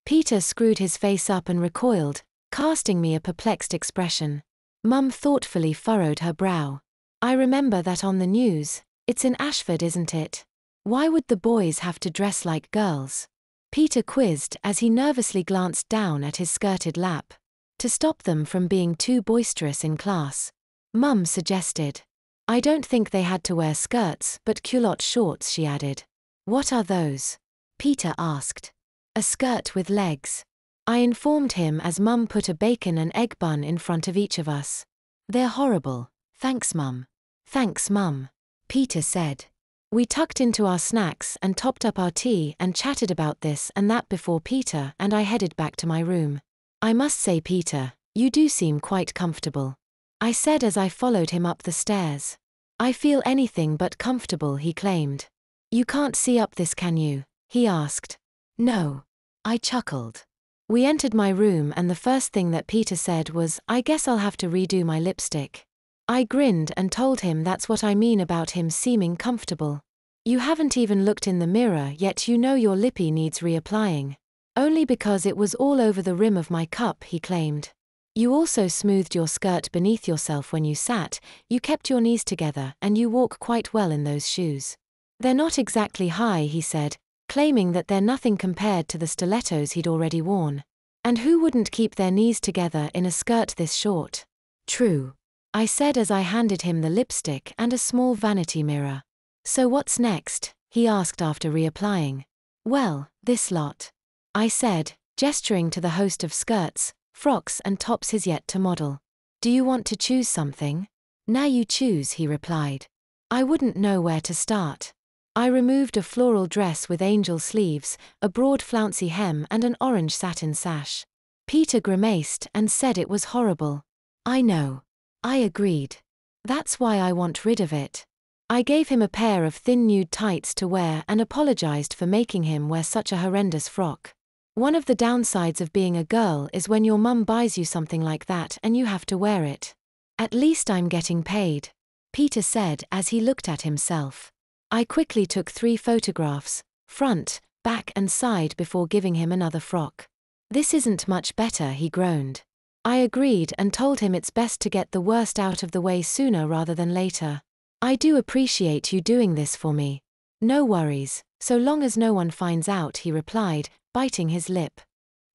Peter screwed his face up and recoiled, casting me a perplexed expression. Mum thoughtfully furrowed her brow. I remember that on the news. It's in Ashford, isn't it? Why would the boys have to dress like girls? Peter quizzed as he nervously glanced down at his skirted lap. To stop them from being too boisterous in class. Mum suggested. I don't think they had to wear skirts but culotte shorts, she added. What are those? Peter asked. A skirt with legs. I informed him as Mum put a bacon and egg bun in front of each of us. They're horrible. Thanks, Mum. Thanks, Mum. Peter said. We tucked into our snacks and topped up our tea and chatted about this and that before Peter and I headed back to my room. I must say, Peter, you do seem quite comfortable. I said as I followed him up the stairs. I feel anything but comfortable, he claimed. You can't see up this, can you? He asked. No. I chuckled. We entered my room and the first thing that Peter said was, I guess I'll have to redo my lipstick. I grinned and told him that's what I mean about him seeming comfortable. You haven't even looked in the mirror yet, you know your lippy needs reapplying. Only because it was all over the rim of my cup, he claimed. You also smoothed your skirt beneath yourself when you sat, you kept your knees together and you walk quite well in those shoes. They're not exactly high, he said, claiming that they're nothing compared to the stilettos he'd already worn. And who wouldn't keep their knees together in a skirt this short? True. I said as I handed him the lipstick and a small vanity mirror. So what's next? He asked after reapplying. Well, this lot. I said, gesturing to the host of skirts, frocks and tops he's yet to model. Do you want to choose something? Now you choose, he replied. I wouldn't know where to start. I removed a floral dress with angel sleeves, a broad flouncy hem and an orange satin sash. Peter grimaced and said it was horrible. I know. I agreed. That's why I want rid of it. I gave him a pair of thin nude tights to wear and apologized for making him wear such a horrendous frock. One of the downsides of being a girl is when your mum buys you something like that and you have to wear it. At least I'm getting paid, Peter said as he looked at himself. I quickly took 3 photographs, front, back and side, before giving him another frock. This isn't much better, he groaned. I agreed and told him it's best to get the worst out of the way sooner rather than later. I do appreciate you doing this for me. No worries, so long as no one finds out, he replied, biting his lip.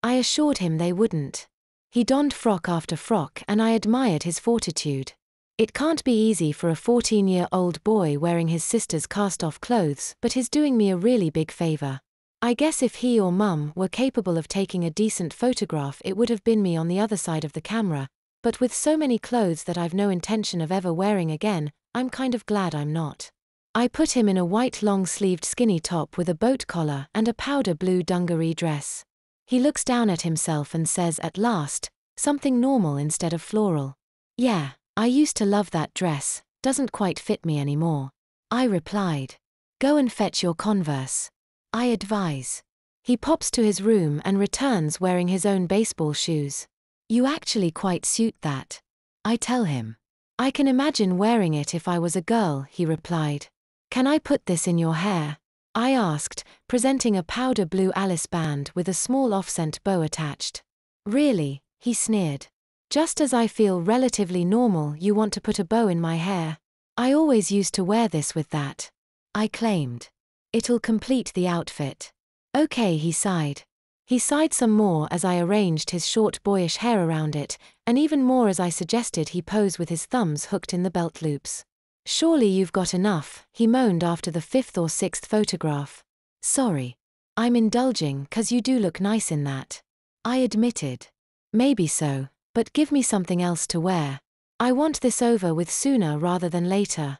I assured him they wouldn't. He donned frock after frock and I admired his fortitude. It can't be easy for a 14-year-old boy wearing his sister's cast-off clothes, but he's doing me a really big favor. I guess if he or Mum were capable of taking a decent photograph, it would have been me on the other side of the camera, but with so many clothes that I've no intention of ever wearing again, I'm kind of glad I'm not. I put him in a white long-sleeved skinny top with a boat collar and a powder blue dungaree dress. He looks down at himself and says at last, something normal instead of floral. Yeah, I used to love that dress, doesn't quite fit me anymore. I replied. Go and fetch your Converse. I advise. He pops to his room and returns wearing his own baseball shoes. You actually quite suit that. I tell him. I can imagine wearing it if I was a girl, he replied. Can I put this in your hair? I asked, presenting a powder blue Alice band with a small offset bow attached. Really? He sneered. Just as I feel relatively normal, you want to put a bow in my hair? I always used to wear this with that. I claimed. It'll complete the outfit. Okay, he sighed. He sighed some more as I arranged his short boyish hair around it, and even more as I suggested he pose with his thumbs hooked in the belt loops. Surely you've got enough, he moaned after the 5th or 6th photograph. Sorry. I'm indulging 'cause you do look nice in that. I admitted. Maybe so, but give me something else to wear. I want this over with sooner rather than later.